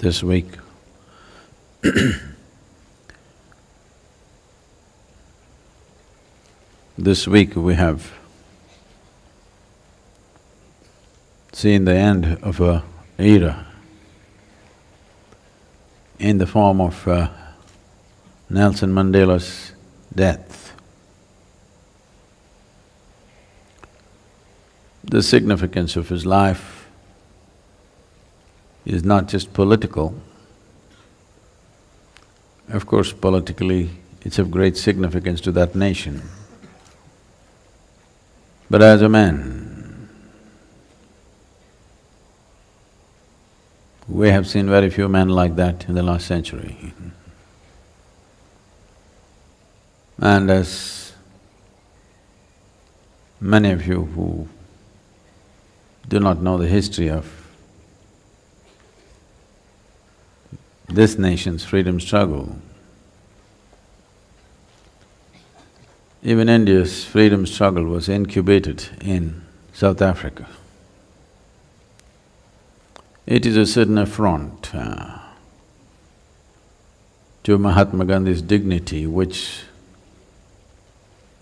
this week. This week we have seen the end of a era in the form of Nelson Mandela's death. The significance of his life is not just political. Of course, politically, it's of great significance to that nation. But as a man, we have seen very few men like that in the last century. And as many of you who do not know the history of this nation's freedom struggle, even India's freedom struggle was incubated in South Africa. It is a certain affront to Mahatma Gandhi's dignity which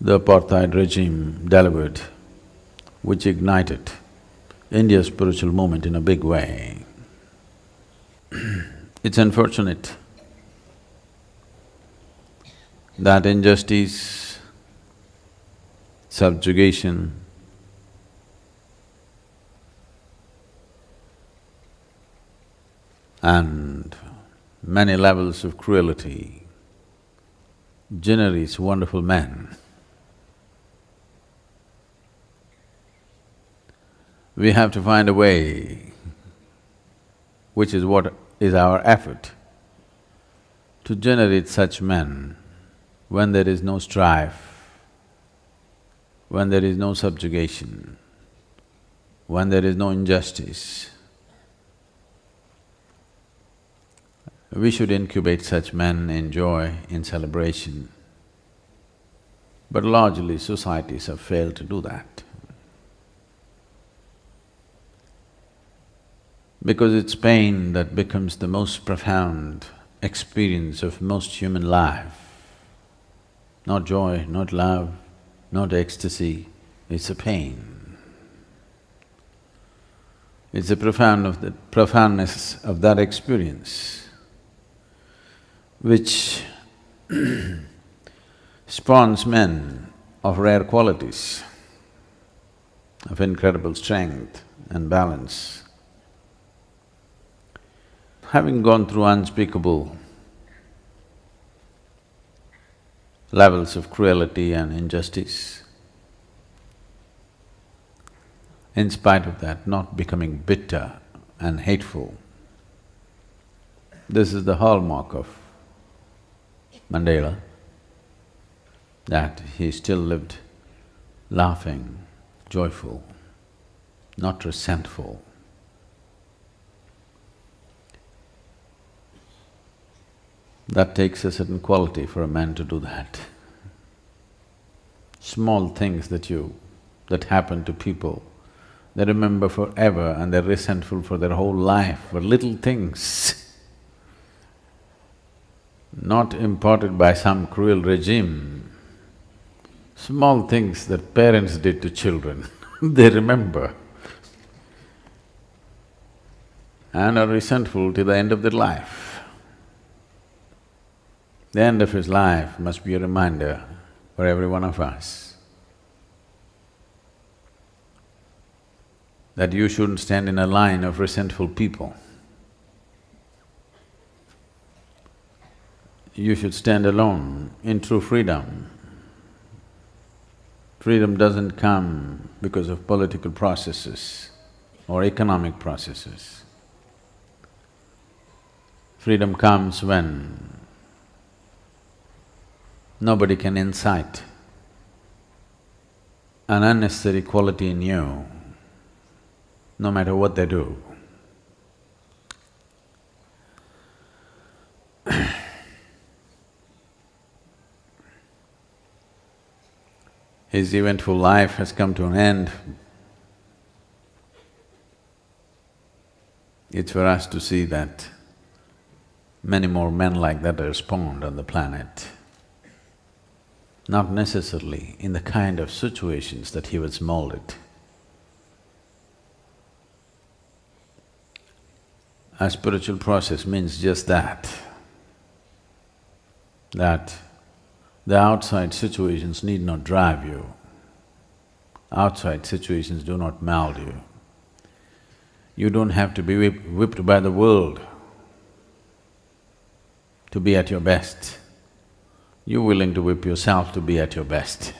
the apartheid regime delivered, which ignited India's spiritual movement in a big way. It's unfortunate that injustice, subjugation, and many levels of cruelty generates wonderful men. We have to find a way, which is what is our effort, to generate such men when there is no strife, when there is no subjugation, when there is no injustice. We should incubate such men in joy, in celebration. But largely societies have failed to do that. Because it's pain that becomes the most profound experience of most human life. Not joy, not love, not ecstasy, it's a pain. It's the profoundness of that experience which spawns men of rare qualities, of incredible strength and balance. Having gone through unspeakable levels of cruelty and injustice, in spite of that, not becoming bitter and hateful. This is the hallmark of Mandela, that he still lived laughing, joyful, not resentful. That takes a certain quality for a man to do that. Small things that happen to people, they remember forever and they're resentful for their whole life, for little things, not imparted by some cruel regime. Small things that parents did to children, they remember and are resentful till the end of their life. The end of his life must be a reminder for every one of us that you shouldn't stand in a line of resentful people. You should stand alone in true freedom. Freedom doesn't come because of political processes or economic processes. Freedom comes when nobody can incite an unnecessary quality in you, no matter what they do. His eventful life has come to an end. It's for us to see that many more men like that are spawned on the planet. Not necessarily in the kind of situations that he was molded. A spiritual process means just that the outside situations need not drive you. Outside situations do not mold you. You don't have to be whipped by the world to be at your best. You're willing to whip yourself to be at your best.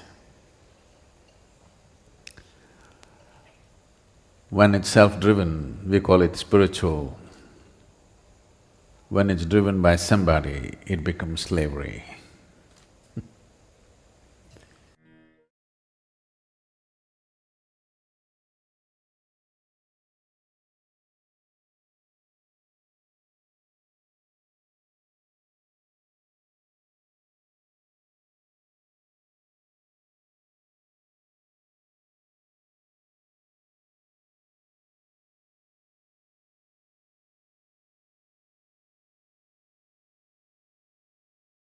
When it's self-driven, we call it spiritual. When it's driven by somebody, it becomes slavery.